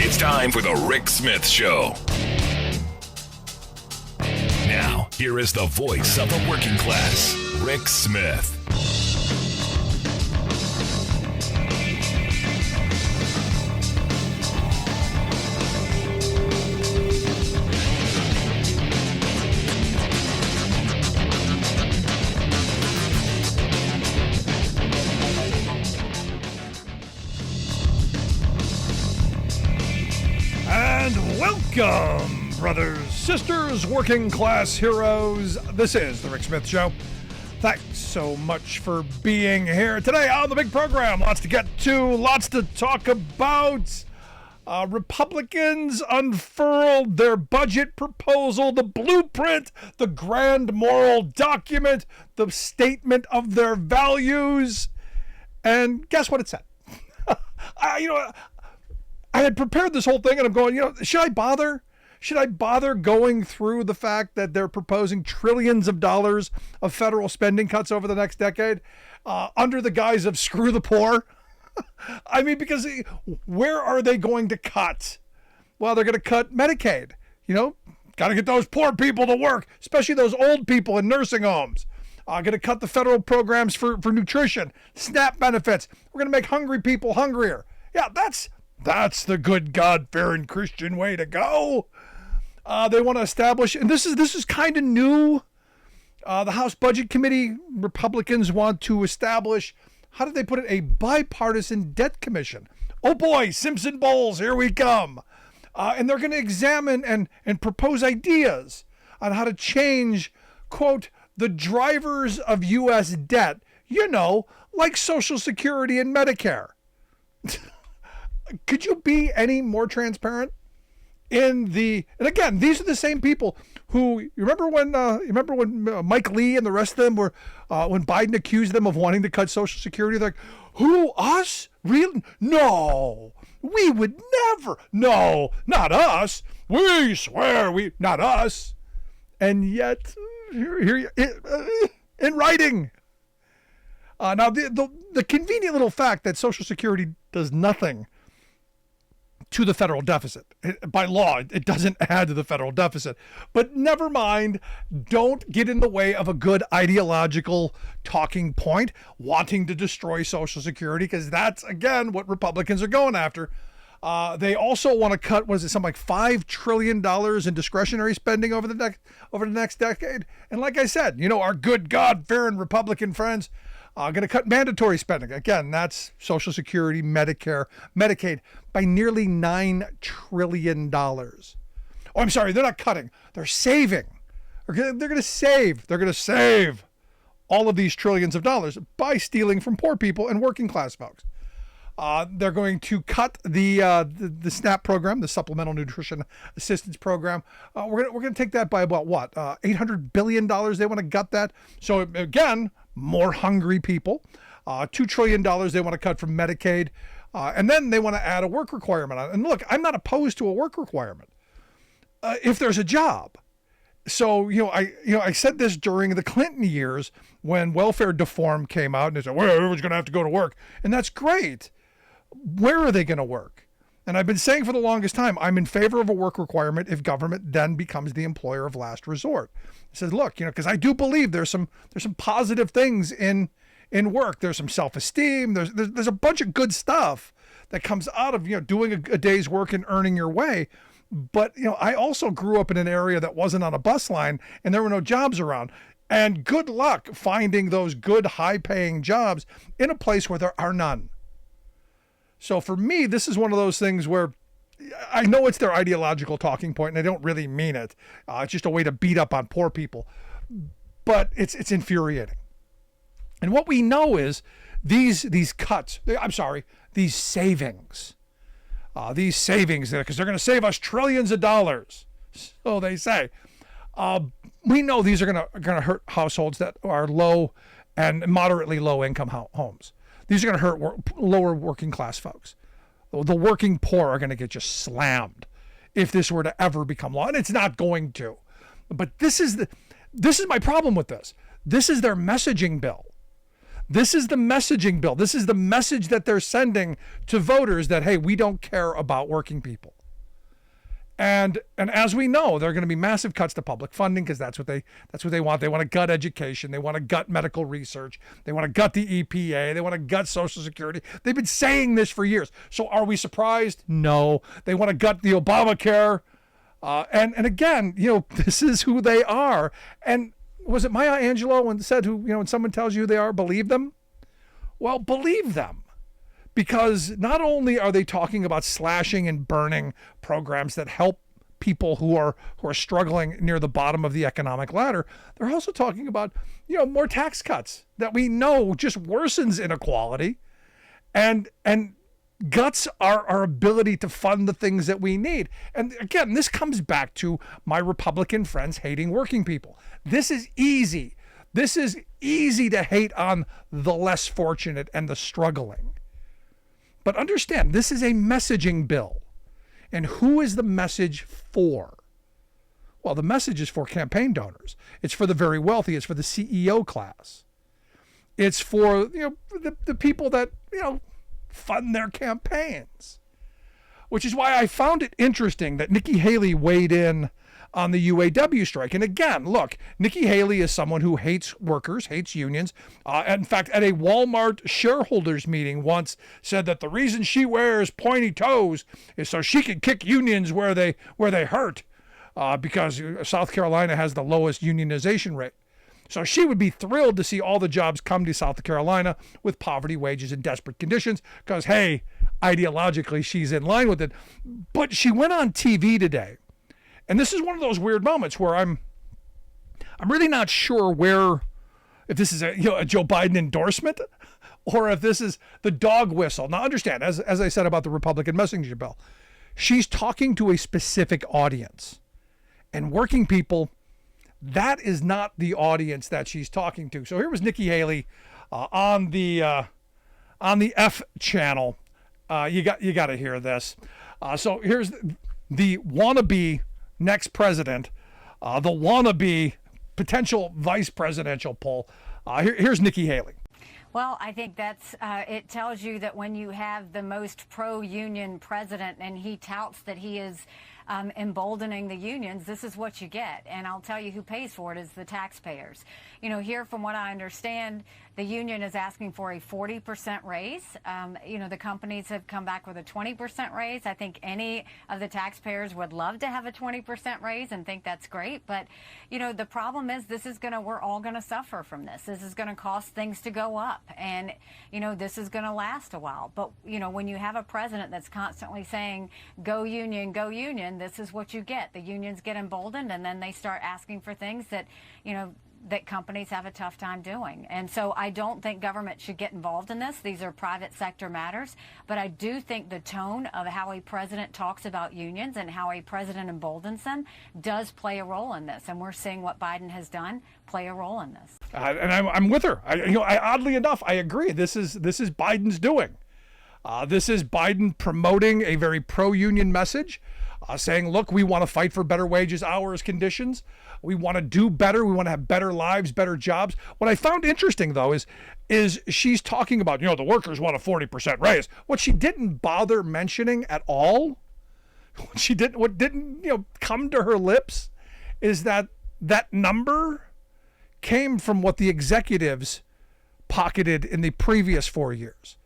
It's time for the Rick Smith Show. Now, here is the voice of the working class, Rick Smith. And welcome, brothers, sisters, working class heroes. This is the Rick Smith Show. Thanks so much for being here today on the big program. Lots to get to, lots to talk about. Republicans unfurled their budget proposal, the blueprint, the grand moral document, the statement of their values. And guess what it said? I had prepared this whole thing and I'm going, should I bother? Should I bother going through the fact that they're proposing trillions of dollars of federal spending cuts over the next decade under the guise of screw the poor? I mean, because where are they going to cut? Well, they're going to cut Medicaid. Got to get those poor people to work, especially those old people in nursing homes. Going to cut the federal programs for nutrition, SNAP benefits. We're going to make hungry people hungrier. Yeah, that's the good God-fearing Christian way to go. They want to establish, and this is kind of new. The House Budget Committee, Republicans want to establish, how did they put it, a bipartisan debt commission. Oh boy, Simpson Bowles, here we come. And they're going to examine and propose ideas on how to change, quote, the drivers of U.S. debt, like Social Security and Medicare. Could you be any more transparent? And again, these are the same people who, you remember when Mike Lee and the rest of them were, when Biden accused them of wanting to cut Social Security, they're like, who, us? Really? No, we would never. No, not us. We swear not us. And yet, here in writing. Now, the convenient little fact that Social Security does nothing to the federal deficit. By law, it doesn't add to the federal deficit. But never mind, don't get in the way of a good ideological talking point, wanting to destroy Social Security, because that's, again, what Republicans are going after. They also want to cut, something like $5 trillion in discretionary spending over the next decade. And like I said, our good God-fearing Republican friends, going to cut mandatory spending. Again, that's Social Security, Medicare, Medicaid by nearly $9 trillion. Oh, I'm sorry, they're not cutting. They're saving. They're going to save. They're going to save all of these trillions of dollars by stealing from poor people and working class folks. They're going to cut the SNAP program, the Supplemental Nutrition Assistance Program. We're going to take that by about what? $800 billion. They want to gut that. So again, more hungry people. $2 trillion they want to cut from Medicaid. And then they want to add a work requirement on it. And look, I'm not opposed to a work requirement if there's a job. So, I said this during the Clinton years when welfare reform came out and they said, well, everyone's going to have to go to work. And that's great. Where are they going to work? And I've been saying for the longest time, I'm in favor of a work requirement if government then becomes the employer of last resort. It says, look, because I do believe there's some positive things in work. There's some self-esteem. There's a bunch of good stuff that comes out of, doing a day's work and earning your way. But, I also grew up in an area that wasn't on a bus line and there were no jobs around. And good luck finding those good, high-paying jobs in a place where there are none. So for me, this is one of those things where I know it's their ideological talking point and they don't really mean it. It's just a way to beat up on poor people. But it's infuriating. And what we know is these cuts, these savings, because they're going to save us trillions of dollars. So they say. We know these are going to hurt households that are low and moderately low income homes. These are going to hurt lower working class folks. The working poor are going to get just slammed if this were to ever become law, and it's not going to. But this is my problem with this. This is their messaging bill. This is the messaging bill. This is the message that they're sending to voters that, hey, we don't care about working people. And as we know, there are going to be massive cuts to public funding because that's what they want. They want to gut education. They want to gut medical research. They want to gut the EPA. They want to gut Social Security. They've been saying this for years. So are we surprised? No. They want to gut the Obamacare. And again, this is who they are. And was it Maya Angelou when said, when someone tells you who they are, believe them? Well, believe them. Because not only are they talking about slashing and burning programs that help people who are struggling near the bottom of the economic ladder, they're also talking about, more tax cuts that we know just worsens inequality and guts our ability to fund the things that we need. And again, this comes back to my Republican friends hating working people. This is easy. This is easy to hate on the less fortunate and the struggling. But understand, this is a messaging bill. And who is the message for? Well, the message is for campaign donors. It's for the very wealthy. It's for the CEO class. It's for the people that fund their campaigns. Which is why I found it interesting that Nikki Haley weighed in on the UAW strike. And again, look, Nikki Haley is someone who hates workers, hates unions. In fact, at a Walmart shareholders meeting once said that the reason she wears pointy toes is so she can kick unions where they hurt, because South Carolina has the lowest unionization rate. So she would be thrilled to see all the jobs come to South Carolina with poverty, wages, and desperate conditions because, hey, ideologically, she's in line with it. But she went on TV today. And this is one of those weird moments where I'm really not sure if this is a Joe Biden endorsement or if this is the dog whistle. Now understand, as I said about the Republican messenger bill, she's talking to a specific audience. And working people, that is not the audience that she's talking to. So here was Nikki Haley on the F channel. You got to hear this. So here's the wannabe next president, the wannabe potential vice presidential poll. Here's Nikki Haley. Well, I think that's it tells you that when you have the most pro-union president and he touts that he is emboldening the unions, this is what you get. And I'll tell you who pays for it is the taxpayers. Here, from what I understand, the union is asking for a 40% raise. The companies have come back with a 20% raise. I think any of the taxpayers would love to have a 20% raise and think that's great. But, the problem is we're all going to suffer from this. This is going to cause things to go up. And, this is going to last a while. But, when you have a president that's constantly saying, go union, this is what you get. The unions get emboldened and then they start asking for things that, that companies have a tough time doing. And so I don't think government should get involved in this. These are private sector matters. But I do think the tone of how a president talks about unions and how a president emboldens them does play a role in this. And we're seeing what Biden has done play a role in this. And I'm with her. Oddly enough, I agree. This is Biden's doing. This is Biden promoting a very pro-union message, saying, look, we want to fight for better wages, hours, conditions. We want to do better. We want to have better lives, better jobs. What I found interesting, though, is she's talking about, the workers want a 40% raise. What she didn't bother mentioning at all, what didn't come to her lips, is that number came from what the executives pocketed in the previous 4 years.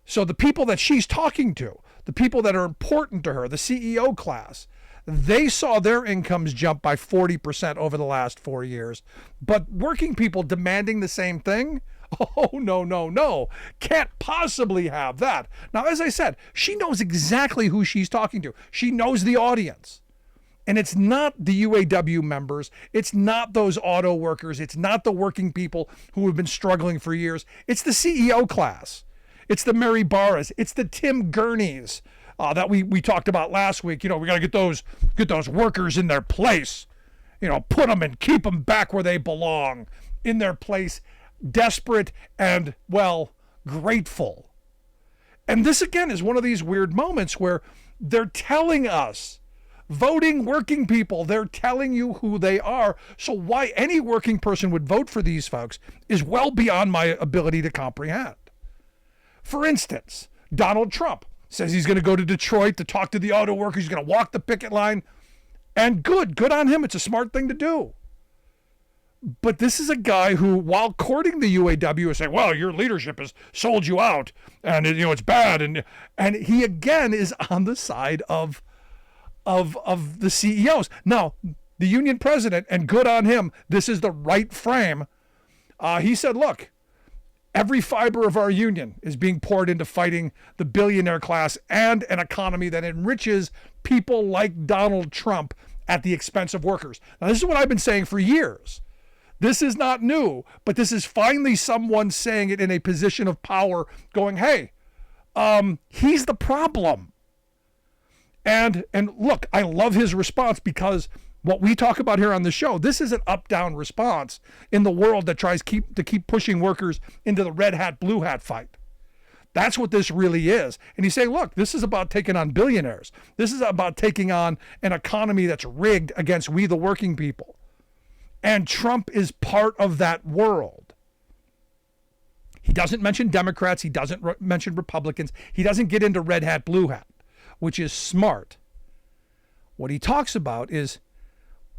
So the people that she's talking to, the people that are important to her, the CEO class, they saw their incomes jump by 40% over the last 4 years. But working people demanding the same thing? Oh, no. Can't possibly have that. Now, as I said, she knows exactly who she's talking to. She knows the audience. And it's not the UAW members. It's not those auto workers. It's not the working people who have been struggling for years. It's the CEO class. It's the Mary Barras. It's the Tim Gurneys that we talked about last week. We got to get those workers in their place. Put them and keep them back where they belong, in their place, desperate and, grateful. And this, again, is one of these weird moments where they're telling us, voting working people, they're telling you who they are. So why any working person would vote for these folks is well beyond my ability to comprehend. For instance, Donald Trump. Says he's going to go to Detroit to talk to the auto workers. He's going to walk the picket line. And good on him. It's a smart thing to do. But this is a guy who, while courting the UAW, is saying, well, your leadership has sold you out and it's bad. And he, again, is on the side of the CEOs. Now, the union president, and good on him, this is the right frame. He said, look, every fiber of our union is being poured into fighting the billionaire class and an economy that enriches people like Donald Trump at the expense of workers. Now, this is what I've been saying for years. This is not new, but this is finally someone saying it in a position of power, going, hey, he's the problem. And look, I love his response, because what we talk about here on the show, this is an up-down response in the world that tries to keep pushing workers into the red hat, blue hat fight. That's what this really is. And he's saying, look, this is about taking on billionaires. This is about taking on an economy that's rigged against we, the working people. And Trump is part of that world. He doesn't mention Democrats. He doesn't mention Republicans. He doesn't get into red hat, blue hat, which is smart. What he talks about is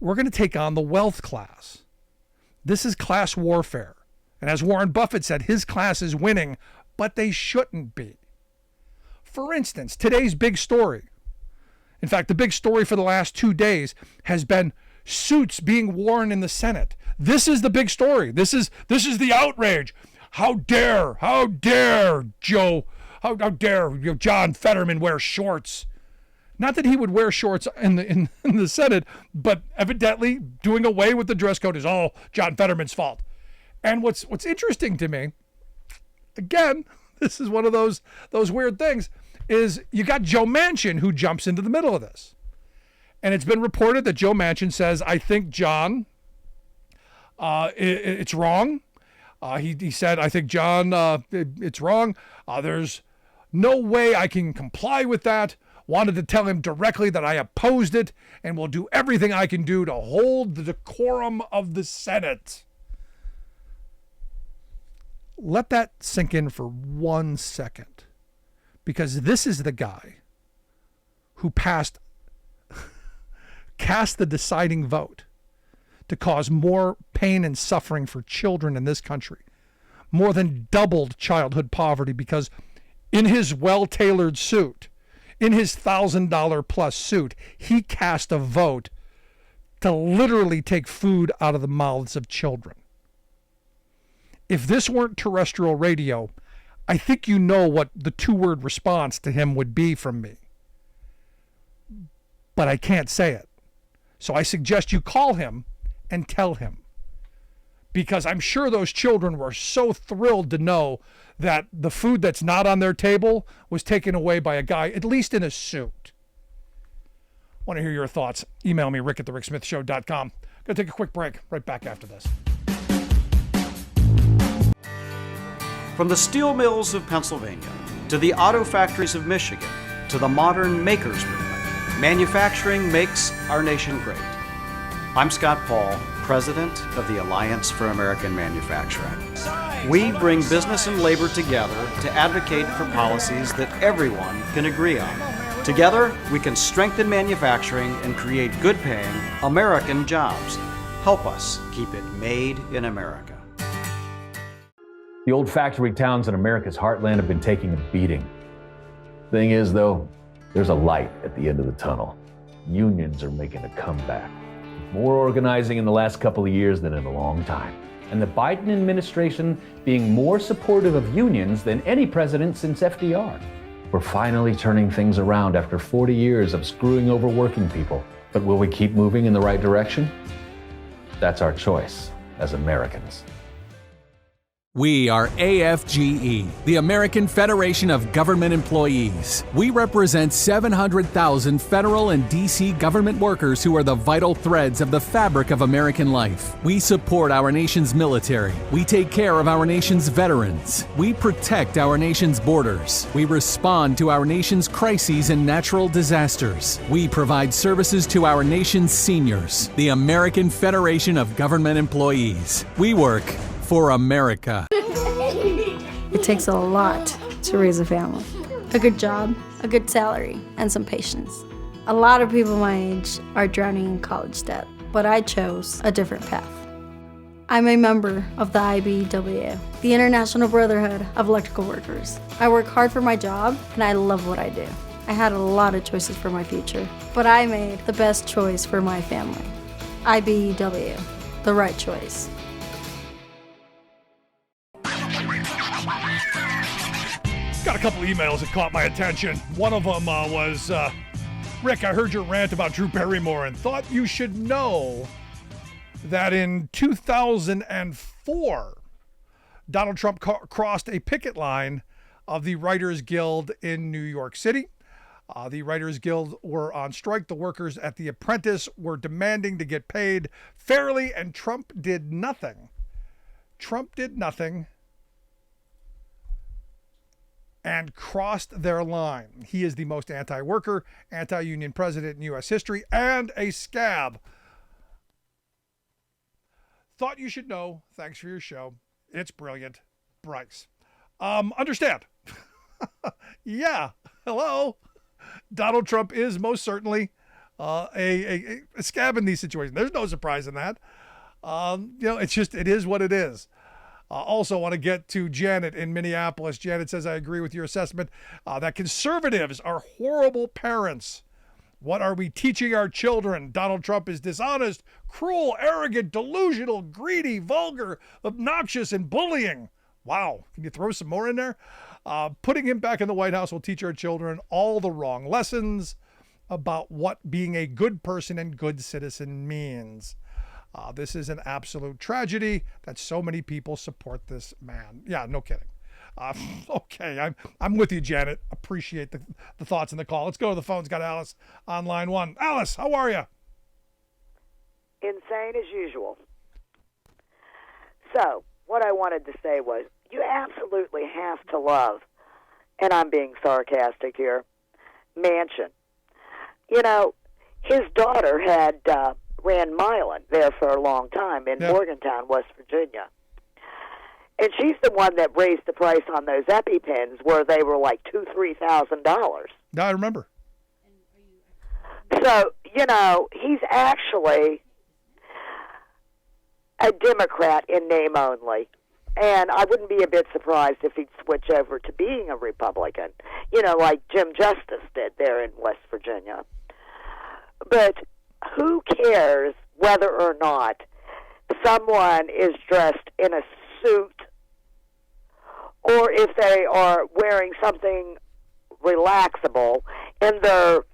we're going to take on the wealth class. This is class warfare. And as Warren Buffett said, his class is winning, but they shouldn't be. For instance, today's big story. In fact, the big story for the last 2 days has been suits being worn in the Senate. This is the big story. This is the outrage. How dare John Fetterman wear shorts? Not that he would wear shorts in the Senate, but evidently doing away with the dress code is all John Fetterman's fault. And what's interesting to me, again, this is one of those weird things, is you got Joe Manchin who jumps into the middle of this. And it's been reported that Joe Manchin says, I think, John, it's wrong. He said, I think, John, it's wrong. There's no way I can comply with that. Wanted to tell him directly that I opposed it and will do everything I can do to hold the decorum of the Senate. Let that sink in for 1 second, because this is the guy who cast the deciding vote to cause more pain and suffering for children in this country, more than doubled childhood poverty, because in his well-tailored suit, in his $1,000 plus suit, he cast a vote to literally take food out of the mouths of children. If this weren't terrestrial radio, I think you know what the 2-word response to him would be from me. But I can't say it. So I suggest you call him and tell him. Because I'm sure those children were so thrilled to know that the food that's not on their table was taken away by a guy, at least in a suit. Want to hear your thoughts? Email me, rick@thericksmithshow.com. Gonna take a quick break. Right back after this. From the steel mills of Pennsylvania to the auto factories of Michigan to the modern makers movement, manufacturing makes our nation great. I'm Scott Paul, President of the Alliance for American Manufacturing. We bring business and labor together to advocate for policies that everyone can agree on. Together, we can strengthen manufacturing and create good-paying American jobs. Help us keep it made in America. The old factory towns in America's heartland have been taking a beating. Thing is, though, there's a light at the end of the tunnel. Unions are making a comeback. More organizing in the last couple of years than in a long time. And the Biden administration being more supportive of unions than any president since FDR. We're finally turning things around after 40 years of screwing over working people. But will we keep moving in the right direction? That's our choice as Americans. We are AFGE, the American Federation of Government Employees. We represent 700,000 federal and D.C. government workers who are the vital threads of the fabric of American life. We support our nation's military. We take care of our nation's veterans. We protect our nation's borders. We respond to our nation's crises and natural disasters. We provide services to our nation's seniors. The American Federation of Government Employees. We work for America. It takes a lot to raise a family. A good job, a good salary, and some patience. A lot of people my age are drowning in college debt, but I chose a different path. I'm a member of the IBEW, the International Brotherhood of Electrical Workers. I work hard for my job, and I love what I do. I had a lot of choices for my future, but I made the best choice for my family. IBEW, the right choice. Got a couple emails that caught my attention. One of them was, Rick, I heard your rant about Drew Barrymore and thought you should know that in 2004, Donald Trump crossed a picket line of the Writers Guild in New York City. The Writers Guild were on strike. The workers at The Apprentice were demanding to get paid fairly, and Trump did nothing. Trump did nothing and crossed their line. He is the most anti-worker, anti-union president in U.S. history, and a scab. Thought you should know. Thanks for your show. It's brilliant. Bryce. Understand. Yeah. Hello. Donald Trump is most certainly a scab in these situations. There's no surprise in that. It's just, it is what it is. Also want to get to Janet in Minneapolis. Janet says, I agree with your assessment that conservatives are horrible parents. What are we teaching our children? Donald Trump is dishonest, cruel, arrogant, delusional, greedy, vulgar, obnoxious, and bullying. Wow. Can you throw some more in there? Putting him back in the White House will teach our children all the wrong lessons about what being a good person and good citizen means. This is an absolute tragedy that so many people support this man. Yeah, no kidding. Okay, I'm with you, Janet. Appreciate the thoughts and the call. Let's go to the phones. Got Alice on line one. Alice, how are you? Insane as usual. So, what I wanted to say was, you absolutely have to love, and I'm being sarcastic here, Manchin. You know, his daughter had ran Mylan there for a long time in Morgantown, West Virginia. And she's the one that raised the price on those EpiPens where they were like $2,000-$3,000. Yeah, I remember. So, you know, he's actually a Democrat in name only. And I wouldn't be a bit surprised if he'd switch over to being a Republican, you know, like Jim Justice did there in West Virginia. But who cares whether or not someone is dressed in a suit or if they are wearing something relaxable and they're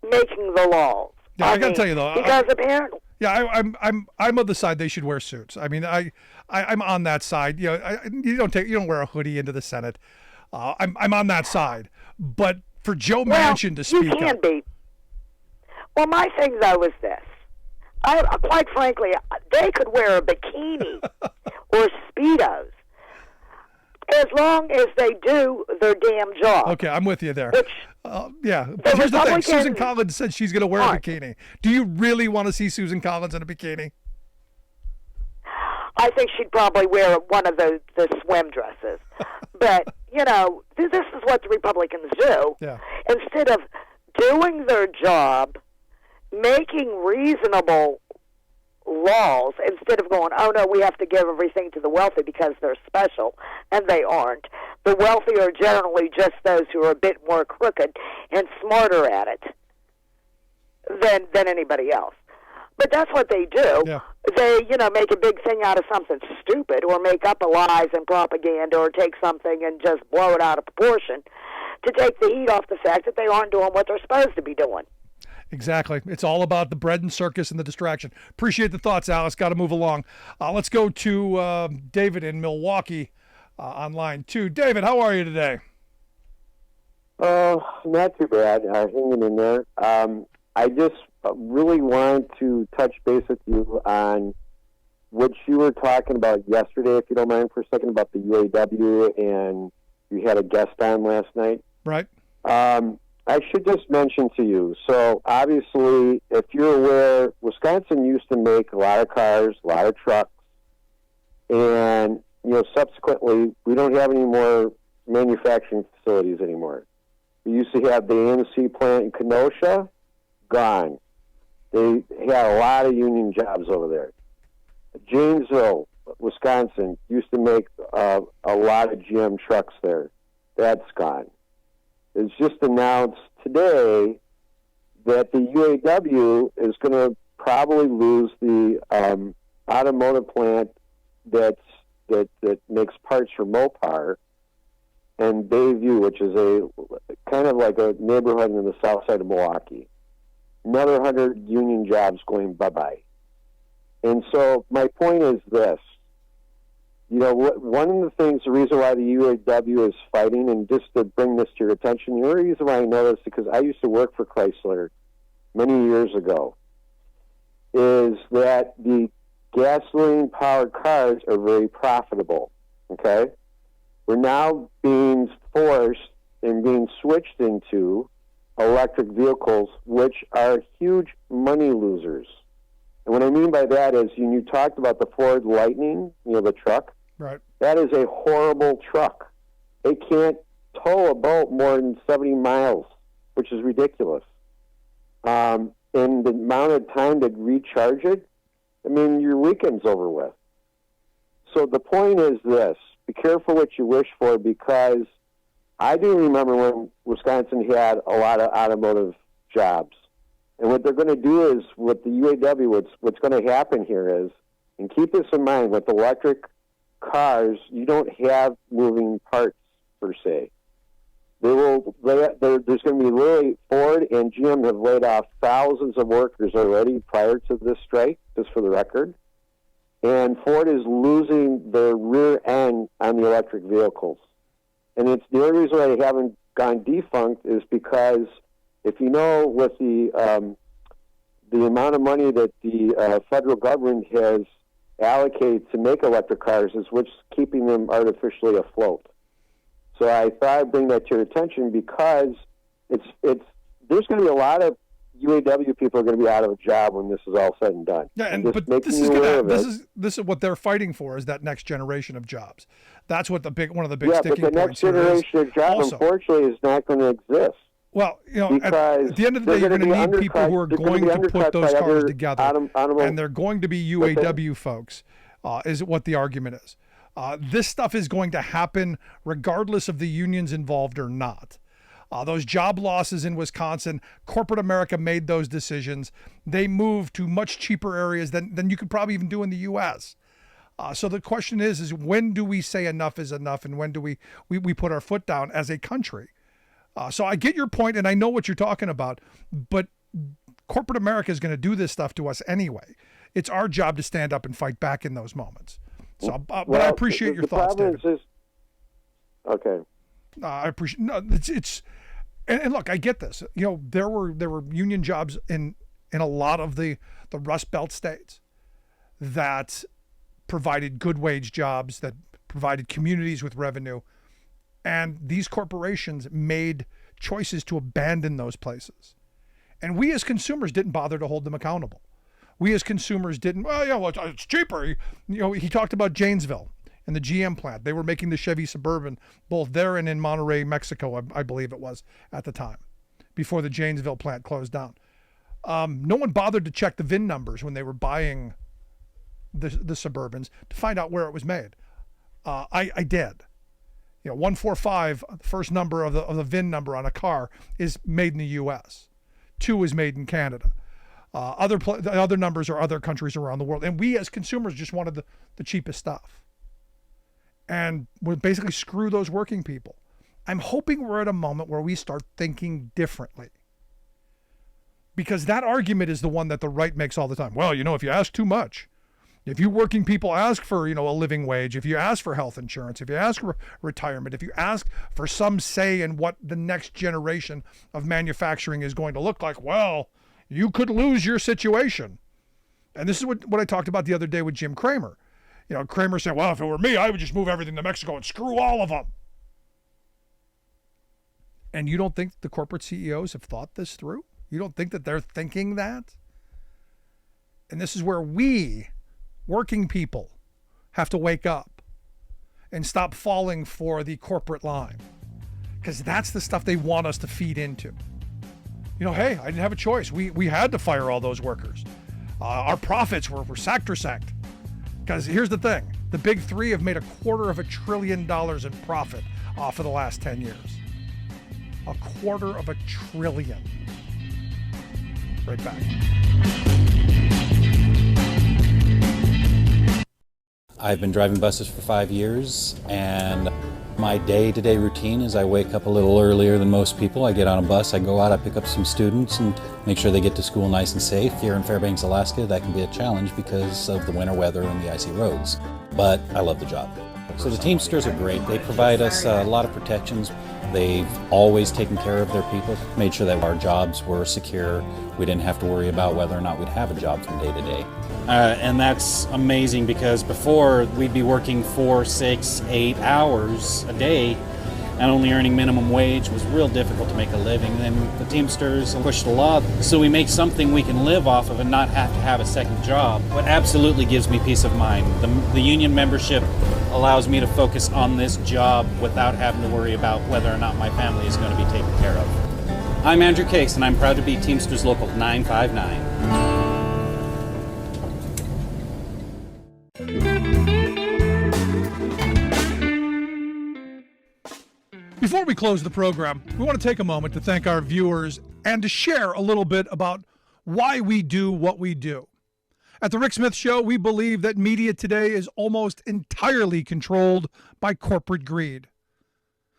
making the laws? Yeah, I gotta tell you though, because apparently, yeah, I'm of the side they should wear suits. I mean, I'm on that side. You know, you don't wear a hoodie into the Senate. I'm on that side. But for Joe Manchin to speak you can up, be. Well, my thing though is this: quite frankly, they could wear a bikini or Speedos as long as they do their damn job. Okay, I'm with you there. Which, yeah, but here's the thing: Susan Collins said she's going to wear a bikini. Do you really want to see Susan Collins in a bikini? I think she'd probably wear one of the swim dresses. But, you know, this is what the Republicans do. Yeah. Instead of doing their job, making reasonable laws, instead of going, oh, no, we have to give everything to the wealthy because they're special, and they aren't. The wealthy are generally just those who are a bit more crooked and smarter at it than anybody else. But that's what they do. Yeah. They, you know, make a big thing out of something stupid or make up lies and propaganda or take something and just blow it out of proportion to take the heat off the fact that they aren't doing what they're supposed to be doing. Exactly. It's all about the bread and circus and the distraction. Appreciate the thoughts, Alice. Got to move along. Let's go to David in Milwaukee on line 2. David, how are you today? Not too bad. Hanging in there. I just really wanted to touch base with you on what you were talking about yesterday, if you don't mind for a second, about the UAW, and you had a guest on last night. Right. I should just mention to you, so obviously, if you're aware, Wisconsin used to make a lot of cars, a lot of trucks, and, you know, subsequently, we don't have any more manufacturing facilities anymore. We used to have the AMC plant in Kenosha, gone. They had a lot of union jobs over there. Janesville, Wisconsin, used to make a lot of GM trucks there. That's gone. It's just announced today that the UAW is going to probably lose the automotive plant that makes parts for Mopar, and Bayview, which is a kind of like a neighborhood in the south side of Milwaukee. Another 100 union jobs going bye-bye. And so my point is this. You know, one of the things, the reason why the UAW is fighting, and just to bring this to your attention, the only reason why I know this is because I used to work for Chrysler many years ago, is that the gasoline-powered cars are very profitable, okay? We're now being forced and being switched into electric vehicles, which are huge money losers. And what I mean by that is, you talked about the Ford Lightning, the truck. Right. That is a horrible truck. It can't tow a boat more than 70 miles, which is ridiculous. And the amount of time to recharge it, I mean, your weekend's over with. So the point is this. Be careful what you wish for, because I do remember when Wisconsin had a lot of automotive jobs. And what they're going to do is, with the UAW, what's going to happen here is, and keep this in mind, with electric cars, you don't have moving parts, per se. There's going to be really, Ford and GM have laid off thousands of workers already prior to this strike, just for the record. And Ford is losing their rear end on the electric vehicles. And it's the only reason why they haven't gone defunct is because, if you know, with the amount of money that the federal government has allocated to make electric cars is what's keeping them artificially afloat. So I thought I'd bring that to your attention, because there's going to be a lot of UAW people are going to be out of a job when this is all said and done. Yeah, but this is what they're fighting for, is that next generation of jobs. That's what one of the big sticking points is. Yeah, but the next generation of jobs, unfortunately, is not going to exist. Well, at the end of the day, you're going to need people who are going to put those cars together, and they're going to be UAW folks, is what the argument is. This stuff is going to happen regardless of the unions involved or not. Those job losses in Wisconsin, corporate America made those decisions. They moved to much cheaper areas than you could probably even do in the U.S. So the question is when do we say enough is enough, and when do we put our foot down as a country? So I get your point, and I know what you're talking about, but corporate America is going to do this stuff to us anyway. It's our job to stand up and fight back in those moments. So, but I appreciate your thoughts, David. Okay. I appreciate. No, it's and look, I get this. There were union jobs in a lot of the Rust Belt states that provided good wage jobs, that provided communities with revenue, and these corporations made choices to abandon those places. And we as consumers didn't bother to hold them accountable. We as consumers didn't. Well, it's cheaper. He talked about Janesville and the GM plant. They were making the Chevy Suburban both there and in Monterrey, Mexico, I believe it was at the time, before the Janesville plant closed down. No one bothered to check the VIN numbers when they were buying the Suburbans to find out where it was made. I did. 145, the first number of the VIN number on a car, is made in the U.S. 2 is made in Canada. The other numbers are other countries around the world. And we as consumers just wanted the cheapest stuff. And we basically screw those working people. I'm hoping we're at a moment where we start thinking differently. Because that argument is the one that the right makes all the time. Well, if you ask too much, if you working people ask for, a living wage, if you ask for health insurance, if you ask for retirement, if you ask for some say in what the next generation of manufacturing is going to look like, well, you could lose your situation. And this is what I talked about the other day with Jim Cramer. Cramer said, well, if it were me, I would just move everything to Mexico and screw all of them. And you don't think the corporate CEOs have thought this through? You don't think that they're thinking that? And this is where we, working people, have to wake up and stop falling for the corporate line. because that's the stuff they want us to feed into. Hey, I didn't have a choice. We had to fire all those workers. Our profits were sacrosanct. Because here's the thing. The big three have made $250 billion in profit for the last 10 years. $250 billion. Right back. I've been driving buses for 5 years, and my day-to-day routine is I wake up a little earlier than most people. I get on a bus, I go out, I pick up some students and make sure they get to school nice and safe. Here in Fairbanks, Alaska, that can be a challenge because of the winter weather and the icy roads. But I love the job. So the Teamsters are great. They provide us a lot of protections. They've always taken care of their people, made sure that our jobs were secure. We didn't have to worry about whether or not we'd have a job from day to day. And that's amazing because before we'd be working 4, 6, 8 hours a day and only earning minimum wage was real difficult to make a living. And then the Teamsters pushed a lot so we make something we can live off of and not have to have a second job. What absolutely gives me peace of mind, the union membership allows me to focus on this job without having to worry about whether or not my family is going to be taken care of. I'm Andrew Case, and I'm proud to be Teamsters Local 959. Before we close the program, we want to take a moment to thank our viewers and to share a little bit about why we do what we do. At the Rick Smith Show, we believe that media today is almost entirely controlled by corporate greed.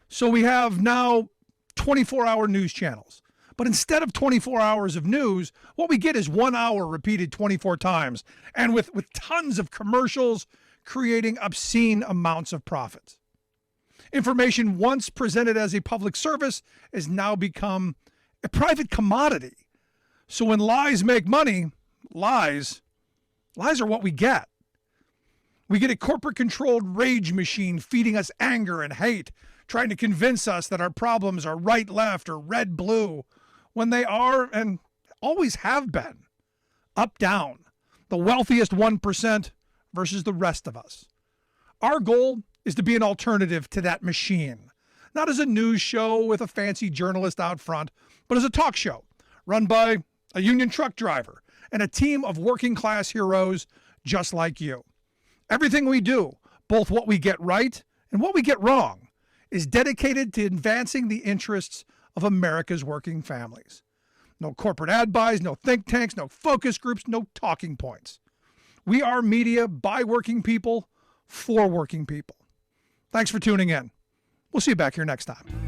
So we have now 24-hour news channels. But instead of 24 hours of news, what we get is 1 hour repeated 24 times, and with tons of commercials creating obscene amounts of profits. Information once presented as a public service has now become a private commodity. So when lies make money, lies are what we get. We get a corporate-controlled rage machine feeding us anger and hate, trying to convince us that our problems are right, left, or red, blue, when they are and always have been up, down, the wealthiest 1% versus the rest of us. Our goal is to be an alternative to that machine, not as a news show with a fancy journalist out front, but as a talk show run by a union truck driver and a team of working-class heroes just like you. Everything we do, both what we get right and what we get wrong, is dedicated to advancing the interests of America's working families. No corporate ad buys, no think tanks, no focus groups, no talking points. We are media by working people, for working people. Thanks for tuning in. We'll see you back here next time.